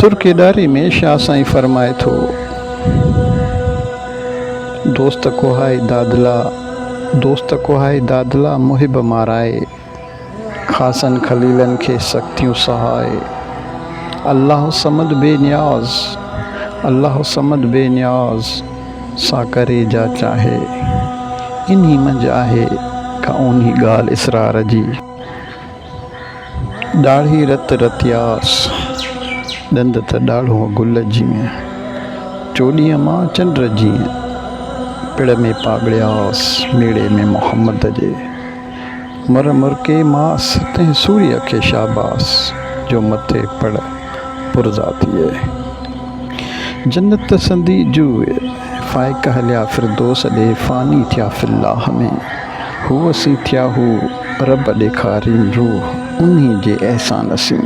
सुर केदारी में शाह साईं फरमाए थो, दोस्त को हाय दादला मुहिब माराए, खासन खलीलन खे सख्तियूं सहाय। अल्लाह समद बेनियाज़ सा करे जा चाहे, इन्ही मंझ आहे का उन्ही ॻाल्हि इसरार जी। ॾाढ़ी रत रतियास ॾंद त ॾाढ़ो गुल जीअं, चोॾीअ मां चंड जीअं, पिड़ में पाॻड़ियास मेड़े में मोहम्मद जे। मुर मुर के मास तंहिं सूर्य खे शाबास, जो मथे पड़ पुरज़ा थिए। जन्नत संदी जूए फ़ाइक हलिया फिरदोस ॾे, फ़ानी थिया फिल्लाह में, हू वसी थिया हू रब ॾेखारीं रूह, उन्ही जे एहसान सी।